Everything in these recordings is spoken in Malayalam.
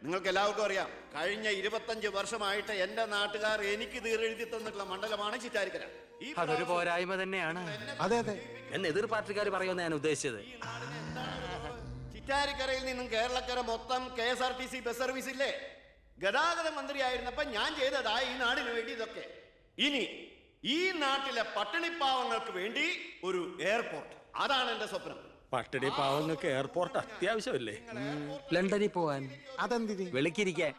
നിങ്ങൾക്ക് എല്ലാവർക്കും അറിയാം, കഴിഞ്ഞ 25 വർഷമായിട്ട് എന്റെ നാട്ടുകാർ എനിക്ക് തീരെഴുതി തന്നിട്ടുള്ള മണ്ഡലമാണ് ചിറ്റാരിക്കര. അതൊരു പോരായ്മ തന്നെയാണ്. അതെ അതെ, എന്ന് എതിർ പാർട്ടിക്കാർ പറയുമെന്ന് ഞാൻ ഉദ്ദേശിച്ചത്. ചിറ്റാരിക്കരയിൽ നിന്നും കേരളക്കര മൊത്തം KSRTC ബസ് സർവീസ് ഇല്ലേ? ഗതാഗത മന്ത്രിയായിരുന്നപ്പോ ഞാൻ ചെയ്തതാ ഈ നാടിന് വേണ്ടി ഇതൊക്കെ. ഇനി ഈ നാട്ടിലെ പട്ടിണിപ്പാവങ്ങൾക്ക് വേണ്ടി ഒരു എയർപോർട്ട്, അതാണ് എന്റെ സ്വപ്നം. പട്ടിണി പാവങ്ങൾക്ക് എയർപോർട്ട് അത്യാവശ്യമല്ലേ? ലണ്ടനിൽ പോവാൻ, അതെന്തിന്? വെളുക്കിരിക്കാൻ.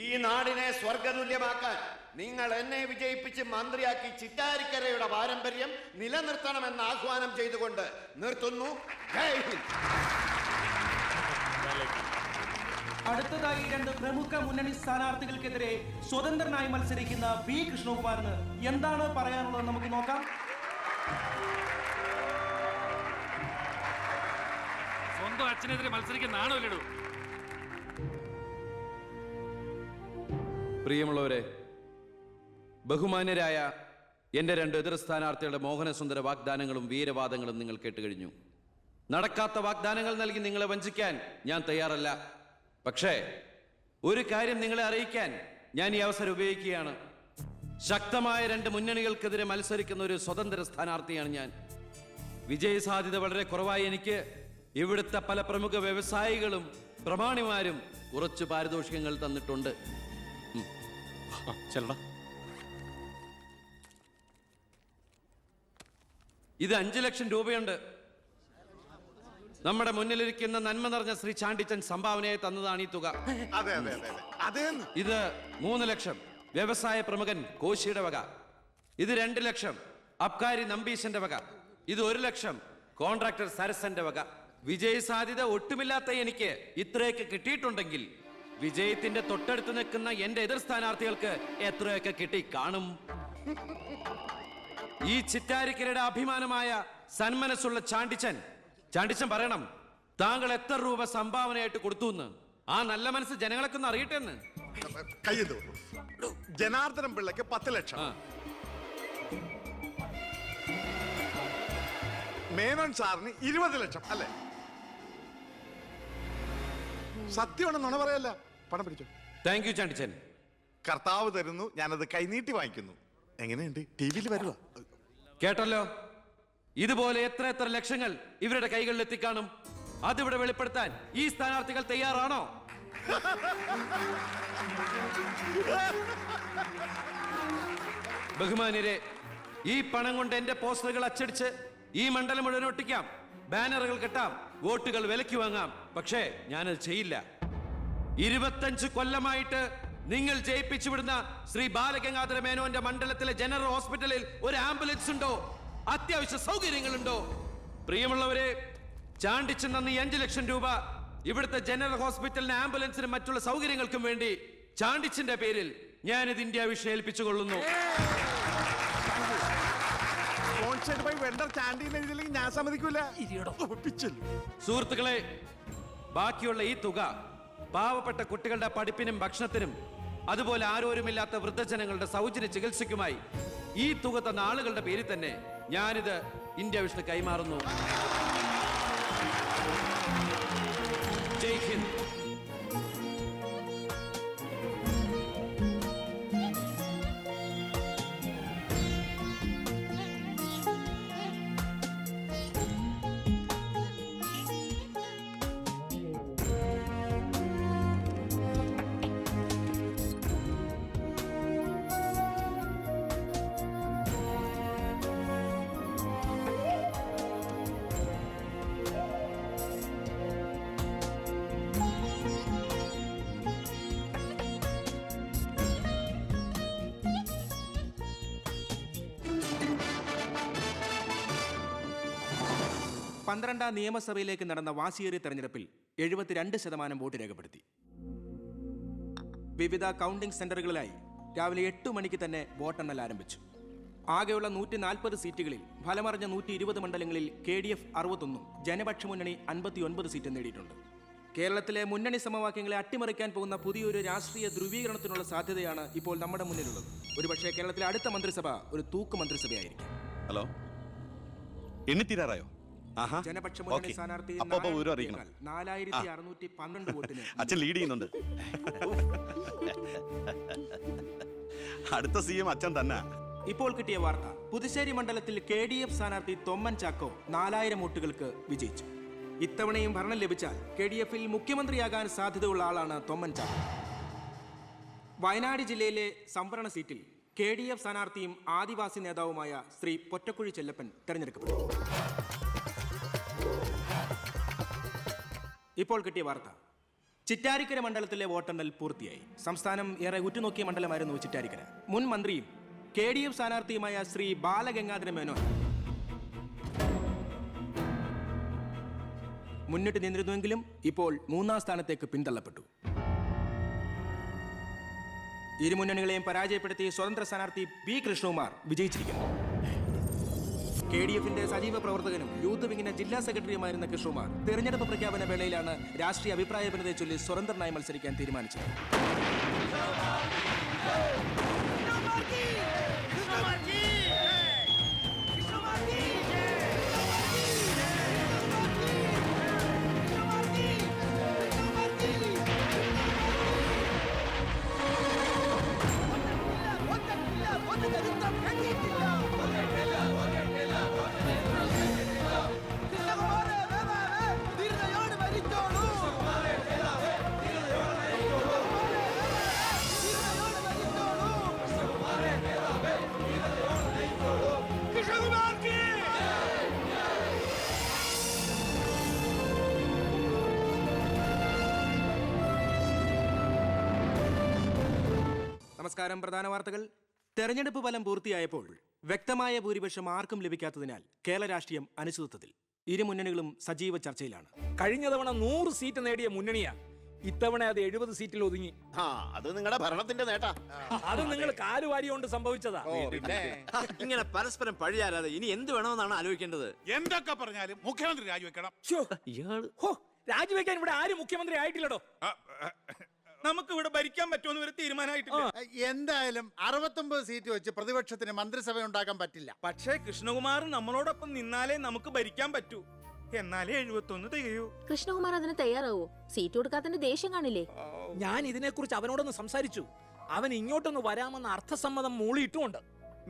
ഈ നാടിനെ സ്വർഗതുല്യമാക്കാൻ നിങ്ങൾ എന്നെ വിജയിപ്പിച്ച് മന്ത്രിയാക്കി ചിറ്റാരിക്കരയുടെ പാരമ്പര്യം നിലനിർത്തണമെന്ന് ആഹ്വാനം ചെയ്തുകൊണ്ട് നിർത്തുന്നു. ജയ് ഹിന്ദ്. അടുത്തതായി 2 പ്രമുഖ മുന്നണി സ്ഥാനാർത്ഥികൾക്കെതിരെ സ്വതന്ത്രനായി മത്സരിക്കുന്ന B. കൃഷ്ണകുമാറിന് എന്താണ് പറയാനുള്ളത് നമുക്ക് നോക്കാം. സ്വന്തം അച്ഛനെതിരെ മത്സരിക്കുന്നതാണോ ഇല്ലടൂ? പ്രിയമുള്ളവരെ, ബഹുമാന്യരായ എൻ്റെ 2 എതിർ സ്ഥാനാർത്ഥികളുടെ മോഹനസുന്ദര വാഗ്ദാനങ്ങളും വീരവാദങ്ങളും നിങ്ങൾ കേട്ടുകഴിഞ്ഞു. നടക്കാത്ത വാഗ്ദാനങ്ങൾ നൽകി നിങ്ങളെ വഞ്ചിക്കാൻ ഞാൻ തയ്യാറല്ല. പക്ഷേ ഒരു കാര്യം നിങ്ങളെ അറിയിക്കാൻ ഞാൻ ഈ അവസരം ഉപയോഗിക്കുകയാണ്. ശക്തമായ 2 മുന്നണികൾക്കെതിരെ മത്സരിക്കുന്ന ഒരു സ്വതന്ത്ര സ്ഥാനാർത്ഥിയാണ് ഞാൻ. വിജയസാധ്യത വളരെ കുറവായി എനിക്ക് ഇവിടുത്തെ പല പ്രമുഖ വ്യവസായികളും പ്രമാണിമാരും കുറച്ച് പാരിതോഷികങ്ങൾ തന്നിട്ടുണ്ട്. ഇത് 5 ലക്ഷം രൂപയുണ്ട്. നമ്മുടെ മുന്നിലിരിക്കുന്ന നന്മ നിറഞ്ഞ ശ്രീ ചാണ്ടിച്ചൻ സംഭാവനയായി തന്നതാണ് ഈ തുക. ഇത് 3 ലക്ഷം വ്യവസായ പ്രമുഖൻ കോശിയുടെ വക. ഇത് 2 ലക്ഷം അബ്കാരി നമ്പീശന്റെ വക. ഇത് 1 ലക്ഷം കോൺട്രാക്ടർ സരസന്റെ വക. വിജയ സാധ്യത ഒട്ടുമില്ലാത്ത എനിക്ക് ഇത്രയൊക്കെ കിട്ടിയിട്ടുണ്ടെങ്കിൽ വിജയത്തിന്റെ തൊട്ടടുത്ത് നിൽക്കുന്ന എന്റെ എതിർ സ്ഥാനാർത്ഥികൾക്ക് എത്രയൊക്കെ കിട്ടി കാണും. ഈ ചിറ്റാരിക്കരയുടെ അഭിമാനമായ സന്മനസ്സുള്ള ചാണ്ടിച്ചൻ പറയണം, താങ്കൾ എത്ര രൂപ സംഭാവനയായിട്ട് കൊടുത്തു എന്ന്. ആ നല്ല മനസ്സ് ജനങ്ങളൊക്കെ ഒന്ന് അറിയട്ടെ എന്ന്. ജനാർദ്ദനം പിള്ളക്ക് 10 ലക്ഷം, മേനോൻ സാറിന് 20 ലക്ഷം അല്ലേ? സത്യമാണ്, നുണ പറയല്ല. പണം പിടിച്ചു. Thank you Chandichan. കർത്താവ് തരുന്നു, ഞാനത് കൈനീട്ടി വാങ്ങിക്കുന്നു. എങ്ങനെയുണ്ട്? TV-യിൽ വരുക. കേട്ടല്ലോ, ഇതുപോലെ എത്ര ലക്ഷങ്ങൾ ഇവരുടെ കൈകളിൽ എത്തിക്കാണും. അതിവിടെ വെളിപ്പെടുത്താൻ ഈ സ്ഥാനാർത്ഥികൾ തയ്യാറാണോ? ബഹുമാന്യരെ, ഈ പണം കൊണ്ട് എന്റെ പോസ്റ്ററുകൾ അച്ചടിച്ച് ഈ മണ്ഡലം മുഴുവൻ ഒട്ടിക്കാം, ബാനറുകൾ കെട്ടാം, വോട്ടുകൾ വിലയ്ക്ക് വാങ്ങാം. പക്ഷേ ഞാനത് ചെയ്യില്ല. 25 കൊല്ലമായിട്ട് നിങ്ങൾ ജയിപ്പിച്ചു വിടുന്ന ശ്രീ ബാലഗംഗാധര മേനോന്റെ മണ്ഡലത്തിലെ ജനറൽ ഹോസ്പിറ്റലിൽ ഒരു ആംബുലൻസ് ഉണ്ടോ? അത്യാവശ്യ സൗകര്യങ്ങളുണ്ടോ? പ്രിയമുള്ളവരെ, ചാണ്ടിച്ചൻ നന്ദി 5 ലക്ഷം രൂപ ഇവിടുത്തെ ജനറൽ ഹോസ്പിറ്റലിന് ആംബുലൻസിനും മറ്റുള്ള സൗകര്യങ്ങൾക്കും വേണ്ടി ചാണ്ടിച്ചന്റെ പേരിൽ ഞാനിത് ഇന്ത്യ വിഷൻ ഏൽപ്പിച്ചുകൊള്ളുന്നു. ഞാൻ സമ്മതിക്കൂല. സുഹൃത്തുക്കളെ, ബാക്കിയുള്ള ഈ തുക പാവപ്പെട്ട കുട്ടികളുടെ പഠിപ്പിനും ഭക്ഷണത്തിനും അതുപോലെ ആരോരുമില്ലാത്ത വൃദ്ധജനങ്ങളുടെ സൗജന്യ ചികിത്സയ്ക്കുമായി ഈ തുക തന്ന ആളുകളുടെ പേരിൽ തന്നെ ഞാനിത് ഇന്ത്യ വിഷൻ കൈമാറുന്നു. ജയ് ഹിന്ദ്. പന്ത്രണ്ടാം നിയമസഭയിലേക്ക് നടന്ന വാശിയേറിയ തെരഞ്ഞെടുപ്പിൽ 72% വോട്ട് രേഖപ്പെടുത്തി. വിവിധ കൗണ്ടിംഗ് സെന്ററുകളിലായി രാവിലെ 8 മണിക്ക് തന്നെ വോട്ടെണ്ണൽ ആരംഭിച്ചു. ആകെയുള്ള 140 സീറ്റുകളിൽ ഫലമറിഞ്ഞ 120 മണ്ഡലങ്ങളിൽ KDF 61, ജനപക്ഷ മുന്നണി 59 സീറ്റ് നേടിയിട്ടുണ്ട്. കേരളത്തിലെ മുന്നണി സമവാക്യങ്ങളെ അട്ടിമറിക്കാൻ പോകുന്ന പുതിയൊരു രാഷ്ട്രീയ ധ്രുവീകരണത്തിനുള്ള സാധ്യതയാണ് ഇപ്പോൾ നമ്മുടെ മുന്നിലുള്ളത്. ഒരുപക്ഷെ കേരളത്തിലെ അടുത്ത മന്ത്രിസഭ ഒരു തൂക്ക് മന്ത്രിസഭയായിരിക്കും. ഹലോ, എണ്ണിത്തീരാറായോ? ആഹാ. ജനപക്ഷ മുന്നണി ഓക്കേ. സ്ഥാനാർത്ഥി അപ്പൊ വിവരം അറിയിക്കണം. 4612 വോട്ടിന് അച്ഛൻ ലീഡ് ചെയ്യുന്നുണ്ട്. അടുത്ത CM അച്ഛൻ തന്നെ. ഇപ്പോൾ കിട്ടിയ വാർത്ത, പുതുശ്ശേരി മണ്ഡലത്തിൽ KDF സ്ഥാനാർത്ഥി തൊമ്മൻ ചാക്കോ 4000 വോട്ടുകൾക്ക് വിജയിച്ചു. ഇത്തവണയും ഭരണം ലഭിച്ചാൽ KDF-ൽ മുഖ്യമന്ത്രിയാകാൻ സാധ്യതയുള്ള ആളാണ് തൊമ്മൻ ചാക്കോ. വയനാട് ജില്ലയിലെ സംവരണ സീറ്റിൽ KDF സ്ഥാനാർത്ഥിയും ആദിവാസി നേതാവുമായ ശ്രീ പൊറ്റക്കുഴി ചെല്ലപ്പൻ തെരഞ്ഞെടുക്കപ്പെട്ടു. ഇപ്പോൾ കിട്ടിയ വാർത്ത, ചിറ്റാരിക്കര മണ്ഡലത്തിലെ വോട്ടെണ്ണൽ പൂർത്തിയായി. സംസ്ഥാനം ഏറെ ഉറ്റുനോക്കിയ മണ്ഡലമായിരുന്നു ചിറ്റാരിക്കര. മുൻ മന്ത്രിയും KDF സ്ഥാനാർത്ഥിയുമായ ശ്രീ ബാലഗംഗാധര മേനോൻ മുന്നിട്ട് നിന്നിരുന്നുവെങ്കിലും ഇപ്പോൾ 3ാം സ്ഥാനത്തേക്ക് പിന്തള്ളപ്പെട്ടു. ഇരു മുന്നണികളെയും പരാജയപ്പെടുത്തി സ്വതന്ത്ര സ്ഥാനാർത്ഥി P. കൃഷ്ണകുമാർ വിജയിച്ചിരിക്കുന്നു. KDF-ന്റെ സജീവ പ്രവർത്തകനും യൂത്ത് വിങ്ങിന്റെ ജില്ലാ സെക്രട്ടറിയുമായിരുന്ന കൃഷ്ണകുമാർ തെരഞ്ഞെടുപ്പ് പ്രഖ്യാപന വേളയിലാണ് രാഷ്ട്രീയ അഭിപ്രായ ഭിന്നതയെ ചൊല്ലി സ്വതന്ത്രനായി മത്സരിക്കാൻ തീരുമാനിച്ചത്. നമസ്കാരം. പ്രധാന വാർത്തകൾ. തെരഞ്ഞെടുപ്പ് ഫലം പൂർത്തിയായപ്പോൾ വ്യക്തമായ ഭൂരിപക്ഷം ആർക്കും ലഭിക്കാത്തതിനാൽ കേരള രാഷ്ട്രീയം അനിശ്ചിതത്വത്തിൽ. ഇരു മുന്നണികളും സജീവ ചർച്ചയിലാണ്. കഴിഞ്ഞ തവണ 100 സീറ്റ് നേടിയ മുന്നണിയാ, ഇത്തവണ അത് 70 സീറ്റിൽ ഒതുങ്ങി. അത് നിങ്ങളുടെ ഭരണത്തിന്റെ നേട്ടാ. അത് നിങ്ങൾ കാലുവാരി കൊണ്ട് സംഭവിച്ചതാ. ഇങ്ങനെ പരസ്പരം പഴിയാരാതെ ഇനി എന്ത് വേണമെന്നാണ് ആലോചിക്കേണ്ടത്. എന്തൊക്കെ പറഞ്ഞാലും മുഖ്യമന്ത്രി രാജിവെക്കണം. രാജിവെക്കാൻ ഇവിടെ ആരും മുഖ്യമന്ത്രി ആയിട്ടില്ലടോ. നമുക്ക് ഇവിടെ ഭരിക്കാൻ പറ്റുമെന്ന് ഒരു തീരുമാനമായിട്ടില്ല. എന്തായാലും 69 സീറ്റ് വെച്ച് പ്രതിപക്ഷത്തിന് മന്ത്രിസഭ ഉണ്ടാക്കാൻ പറ്റില്ല. പക്ഷേ കൃഷ്ണകുമാർ നമ്മളോടൊപ്പം നിന്നാലേ നമുക്ക് ഭരിക്കാൻ പറ്റൂ. എന്നാലേ 71 തികയൂ. കൃഷ്ണകുമാർ അതിന് തയ്യാറാവോ? സീറ്റ് കൊടുക്കാത്തതിന്റെ ദേഷ്യം കാണില്ലേ? ഞാൻ ഇതിനെക്കുറിച്ച് അവനോടൊന്ന് സംസാരിച്ചു. അവൻ ഇങ്ങോട്ടൊന്ന് വരാമെന്ന അർത്ഥസമ്മതം മൂളിയിട്ടുമുണ്ട്.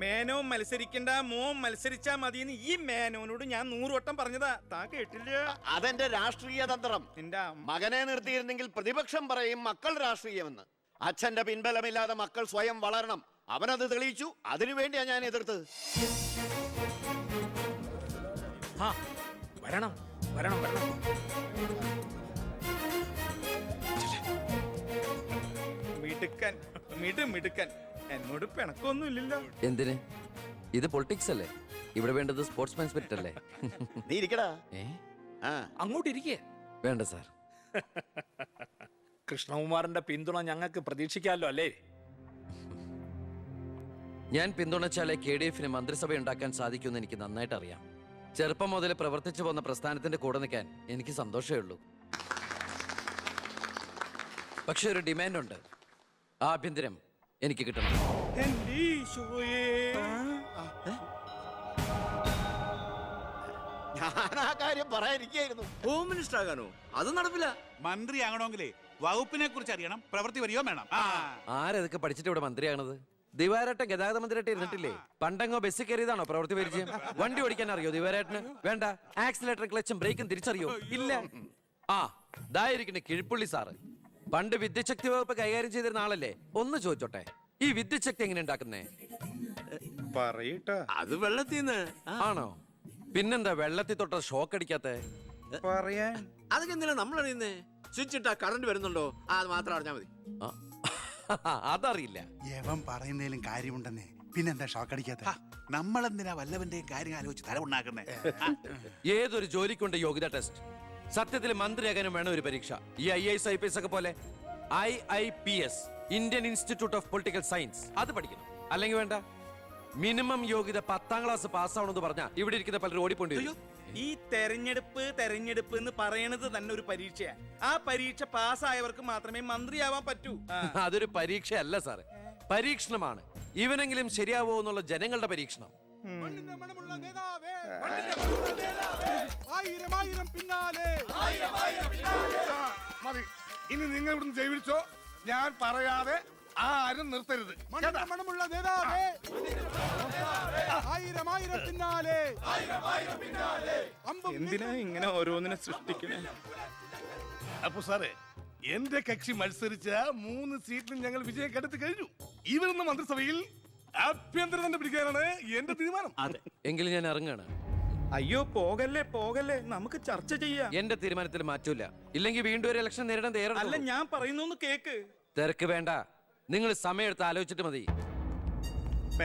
മേനോൻ മത്സരിക്കണ്ട, മോൻ മത്സരിച്ചാ മതിയെന്ന് ഈ മേനോനോട് ഞാൻ 100 വട്ടം പറഞ്ഞതാ. താ കേട്ടില്ല. അതെന്റെ രാഷ്ട്രീയ തന്ത്രം. നിന്റെ മകനെ നിർത്തിയിരുന്നെങ്കിൽ പ്രതിപക്ഷം പറയും മക്കൾ രാഷ്ട്രീയമെന്ന്. അച്ഛന്റെ പിൻബലമില്ലാതെ മക്കൾ സ്വയം വളരണം. അവനത് തെളിയിച്ചു. അതിനുവേണ്ടിയാ ഞാൻ എതിർത്തത്. വരണം വരണം വരണം. മിടുക്കൻ മിടുക്കൻ. എന്നോട് പിണക്കൊന്നുമില്ലല്ലോ. എന്തിന്? ഇത് പൊളിറ്റിക്സ് അല്ലേ? ഇവിടെ വേണ്ടത് സ്പോർട്സ്മാൻ സ്പിരിറ്റ് അല്ലേ? നീ ഇരിക്കടാ. അങ്ങോട്ടിരിക്കേ. വേണ്ട സാർ. കൃഷ്ണകുമാറിന്റെ പിന്തുണ ഞങ്ങൾക്ക് പ്രതീക്ഷിക്കാമല്ലോ അല്ലേ? ഞാൻ പിന്തുണച്ചാലേ KDF-ന് മന്ത്രിസഭ ഉണ്ടാക്കാൻ സാധിക്കുമെന്ന് എനിക്ക് നന്നായിട്ട് അറിയാം. ചെറുപ്പം മുതൽ പ്രവർത്തിച്ചു പോന്ന പ്രസ്ഥാനത്തിന്റെ കൂടെ നിൽക്കാൻ എനിക്ക് സന്തോഷമേ ഉള്ളൂ. പക്ഷെ ഒരു ഡിമാൻഡ് ഉണ്ട്. ആഭ്യന്തരം എനിക്ക് കിട്ടണം. ഞാൻ ആ കാര്യം പറയാനിരിക്കായിരുന്നു. Home minister ആകാനോ? അത് നടപ്പില്ല. മന്ത്രി ആകണമെങ്കിലേ വകുപ്പിനെ കുറിച്ച് അറിയണം, പ്രവൃത്തി വരികയോ വേണം. ആരതൊക്കെ പഠിച്ചിട്ട് ഇവിടെ മന്ത്രിയാണത്? ദിവാരേട്ടൻ ഗതാഗത മന്ത്രിയായിട്ട് ഇരുന്നിട്ടില്ലേ? പണ്ടങ്ങോ ബസ്സിൽ കയറിയതാണോ പ്രവൃത്തി പരിചയം? വണ്ടി ഓടിക്കാൻ അറിയോ ദിവാരേട്ടന്? വേണ്ട. ആക്സിലേറ്റർ ക്ലച്ചും ബ്രേക്കും തിരിച്ചറിയോ? ഇല്ല. ദായിരിക്കണേ കിഴിപ്പുള്ളി സാറ്. പണ്ട് വിദ്യുച്ഛക്തി വകുപ്പ് കൈകാര്യം ചെയ്തിരുന്ന ആളല്ലേ? ഒന്ന് ചോദിച്ചോട്ടെ, ഈ വിദ്യുച്ഛക്തി എങ്ങനെ ഉണ്ടാക്കുന്നേ? അത് വെള്ളത്തിന്ന് ആണോ? പിന്നെന്താ വെള്ളത്തിൽ തൊട്ട ഷോക്ക് അടിക്കാത്ത? പറയാൻ അതൊക്കെ എന്തിനാ നമ്മൾ അറിയുന്നേ? സ്വിച്ച് ഇട്ടാ കറണ്ട് വരുന്നുണ്ടോ? അത് മാത്രം അറിഞ്ഞാ മതി. അതറിയില്ല. യവൻ പറയുന്നതിലും കാര്യമുണ്ടെന്നേ. പിന്നെന്താ ഷോക്ക് അടിക്കാത്ത? നമ്മളെന്തിനാ വല്ലവന്റെയും കാര്യം ആലോചിച്ച് തല ഉണ്ടാക്കുന്നേ? ഏതൊരു ജോലിക്കുണ്ട് യോഗ്യത ടെസ്റ്റ്. സത്യത്തിൽ മന്ത്രിയാകാനും വേണം ഒരു പരീക്ഷ. ഈ IAS IPS ഒക്കെ പോലെ IIPS, Indian institute of political science, അത് പഠിക്കണം. അല്ലെങ്കിൽ വേണ്ട. മിനിമം യോഗ്യത 10ാം ക്ലാസ് പാസ്സാവണമെന്ന് പറഞ്ഞാ ഇവിടെ ഇരിക്കുന്ന പലരും ഓടിപ്പോണ്ടി വരും. ഈ തെരഞ്ഞെടുപ്പ് എന്ന് പറയണത് തന്നെ ഒരു പരീക്ഷയാ. ആ പരീക്ഷ പാസ്സായവർക്ക് മാത്രമേ മന്ത്രിയാവാൻ പറ്റൂ. അതൊരു പരീക്ഷയല്ല സാറേ, പരീക്ഷണമാണ്. ഇവനെങ്കിലും ശരിയാവോ എന്നുള്ള ജനങ്ങളുടെ പരീക്ഷണം. മതി, ഇനി നിങ്ങൾ ഇവിടുന്ന് ജൈവിച്ചോ. ഞാൻ പറയാതെ ആരും നിർത്തരുത്. മണമുള്ള നേതാവേ, ആയിരം ആയിരം പിന്നാലെ. എന്തിനാ ഇങ്ങനെ ഓരോന്നിനെ സൃഷ്ടിക്കണേ? അപ്പൊ സാറേ, എന്റെ കക്ഷി മത്സരിച്ച 3 സീറ്റിലും ഞങ്ങൾ വിജയം കണ്ടെത്തി കഴിഞ്ഞു. ഇവരുന്ന മന്ത്രിസഭയിൽ ആഭ്യന്തരം തന്നെ പിടിക്കാനാണ് എന്റെ തീരുമാനം. എങ്കിലും ഞാൻ ഇറങ്ങാണ്. അയ്യോ പോകല്ലേ പോകല്ലേ, നമുക്ക് ചർച്ച ചെയ്യാം. എന്റെ തീരുമാനത്തിൽ മാറ്റൂല. ഇല്ലെങ്കിൽ വീണ്ടും ഒരു ഇലക്ഷൻ നേരിടാൻ അല്ല തയ്യാറല്ല. ഞാൻ പറയുന്നു കേക്ക്. തിരക്ക് വേണ്ട, നിങ്ങൾ സമയം ആലോചിച്ചിട്ട് മതി.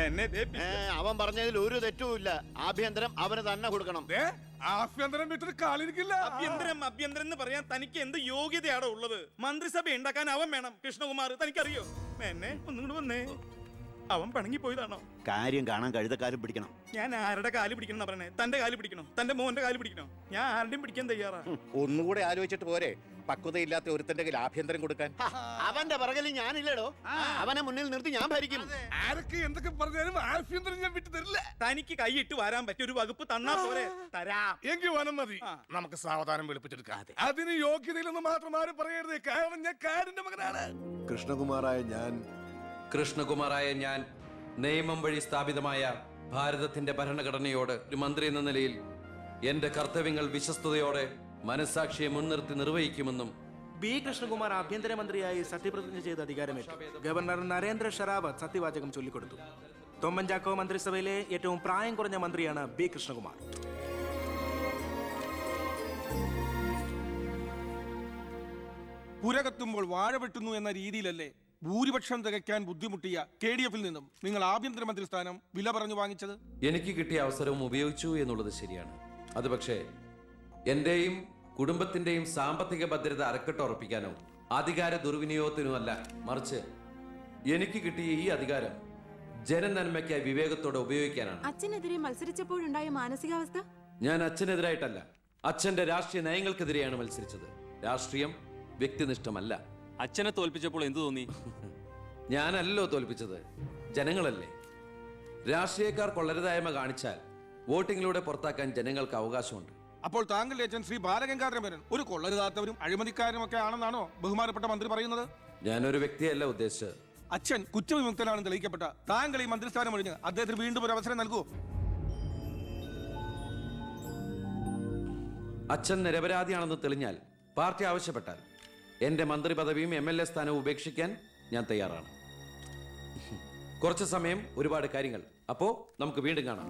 എന്നെ ദേ പി- അവൻ പറഞ്ഞതിൽ ഒരു തെറ്റുമില്ല. ആഭ്യന്തരം അവന് തന്നെ കൊടുക്കണം. ആഭ്യന്തരം വിട്ടിട്ട് കാലിരിക്കില്ല. അഭ്യന്തരം എന്ന് പറയാൻ തനിക്ക് എന്ത് യോഗ്യതയാണോ ഉള്ളത്? മന്ത്രിസഭ ഉണ്ടാക്കാൻ അവൻ വേണം. കൃഷ്ണകുമാർ തനിക്കറിയോ? എന്നെ ഒന്നും കൂടെ വന്നേ. അവൻ പിണങ്ങി പോയതാണോ? കാര്യം കാണാൻ കഴുതക്കാരും പിടിക്കണം. ഞാൻ ആരുടെ കാല് പിടിക്കണം എന്നാ പറയണേ? തന്റെ കാല് പിടിക്കണോ? തന്റെ മോന്റെ കാല് പിടിക്കണോ? ഞാൻ ആരുടെയും പിടിക്കാൻ തയ്യാറാ. ഒന്നുകൂടെ ആലോചിച്ചിട്ട് പോരെ പക്വതയില്ലാത്ത ഒരുത്തന്റെ കയ്യിൽ ആഭ്യന്തരം കൊടുക്കാൻ. അവന്റെ പിറകിൽ ഞാനില്ലടോ. അവനെ മുന്നിൽ നിർത്തി ഞാൻ ഭരിക്കും. ആരൊക്കെ എന്തൊക്കെ പറഞ്ഞാലും ആഭ്യന്തരം ഞാൻ വിട്ടു തരില്ല. തനിക്ക് കൈയിട്ട് വരാൻ പറ്റിയ ഒരു വകുപ്പ് തന്നാ പോരെ? തരാം. എങ്കിൽ വനം മതി. നമുക്ക് സാവധാനം വെളുപ്പിച്ചെടുക്കാം. അതിന് യോഗ്യതയിലൊന്നും മാത്രം ആരും പറയരുത്. കാരണം ഞാൻ കാടിന്റെ മകനാണ്. കൃഷ്ണകുമാറായ ഞാൻ നിയമം വഴി സ്ഥാപിതമായ ഭാരതത്തിന്റെ ഭരണഘടനയോട് ഒരു മന്ത്രി എന്ന നിലയിൽ എന്റെ കർത്തവ്യങ്ങൾ വിശ്വസ്തയോടെ മനസാക്ഷിയെ മുൻനിർത്തി നിർവഹിക്കുമെന്നും ബി കൃഷ്ണകുമാർ ആഭ്യന്തരമന്ത്രിയായി സത്യപ്രതിജ്ഞ ചെയ്ത് അധികാരമേറ്റു. ഗവർണർ നരേന്ദ്ര ഷെറാവത്ത് സത്യവാചകം ചൊല്ലിക്കൊടുത്തു. തൊമ്മൻ ചാക്കോ മന്ത്രിസഭയിലെ ഏറ്റവും പ്രായം കുറഞ്ഞ മന്ത്രിയാണ് ബി കൃഷ്ണകുമാർ. പുരകത്തുമ്പോൾ വാഴ വെട്ടുന്നു എന്ന രീതിയിലല്ലേ ഭൂരിപക്ഷം തികയ്ക്കാൻ ബുദ്ധിമുട്ടിയ KDF-ൽ നിന്നും നിങ്ങൾ ആഭ്യന്തരമന്ത്രി സ്ഥാനം വില പറഞ്ഞു വാങ്ങിച്ചത്? എനിക്ക് കിട്ടിയ അവസരവും ഉപയോഗിച്ചു എന്നുള്ളത് ശരിയാണ്. അത് പക്ഷേ എന്റെയും കുടുംബത്തിന്റെയും സാമ്പത്തിക ഭദ്രത അരക്കെട്ട് ഉറപ്പിക്കാനോ അധികാര ദുർവിനിയോഗത്തിനോ അല്ല, മറിച്ച് എനിക്ക് കിട്ടിയ ഈ അധികാരം ജനനന്മയ്ക്കായി വിവേകത്തോടെ ഉപയോഗിക്കാനാണ്. അച്ഛനെതിരെ മത്സരിച്ചപ്പോഴുണ്ടായ മാനസികാവസ്ഥ? ഞാൻ അച്ഛനെതിരായിട്ടല്ല, അച്ഛന്റെ രാഷ്ട്രീയ നയങ്ങൾക്കെതിരെയാണ് മത്സരിച്ചത്. രാഷ്ട്രീയം വ്യക്തിനിഷ്ഠമല്ല. അച്ഛനെ തോൽപ്പിച്ചപ്പോൾ എന്തു തോന്നി? ഞാനല്ലോ തോൽപ്പിച്ചത്, ജനങ്ങളല്ലേ. രാഷ്ട്രീയക്കാർ കൊള്ളരുതായ്മ കാണിച്ചാൽ വോട്ടിങ്ങിലൂടെ പുറത്താക്കാൻ ജനങ്ങൾക്ക് അവകാശമുണ്ട്. അപ്പോൾ താങ്കളുടെ അച്ഛൻ ശ്രീ ബാലഗംഗാധരൻ ഒരു കൊള്ളരുതാത്തവരും അഴിമതിക്കാരും ഒക്കെ ആണെന്നാണോ ബഹുമാനപ്പെട്ട മന്ത്രി പറയുന്നത്? ഞാനൊരു വ്യക്തിയല്ല ഉദ്ദേശിച്ചത്. അച്ഛൻ കുറ്റവിമുക്തനാണെന്ന് തെളിയിക്കപ്പെട്ട താങ്കൾ ഈ മന്ത്രിസ്ഥാനം ഒഴിഞ്ഞ് അദ്ദേഹത്തിന് വീണ്ടും ഒരു അവസരം നൽകുമോ? അച്ഛൻ നിരപരാധിയാണെന്ന് തെളിഞ്ഞാൽ പാർട്ടി ആവശ്യപ്പെട്ടാൽ എന്റെ മന്ത്രി പദവിയും MLA സ്ഥാനവും ഉപേക്ഷിക്കാൻ ഞാൻ തയ്യാറാണ്. കുറച്ച് സമയം, ഒരുപാട് കാര്യങ്ങൾ. അപ്പോ നമുക്ക് വീണ്ടും കാണാം.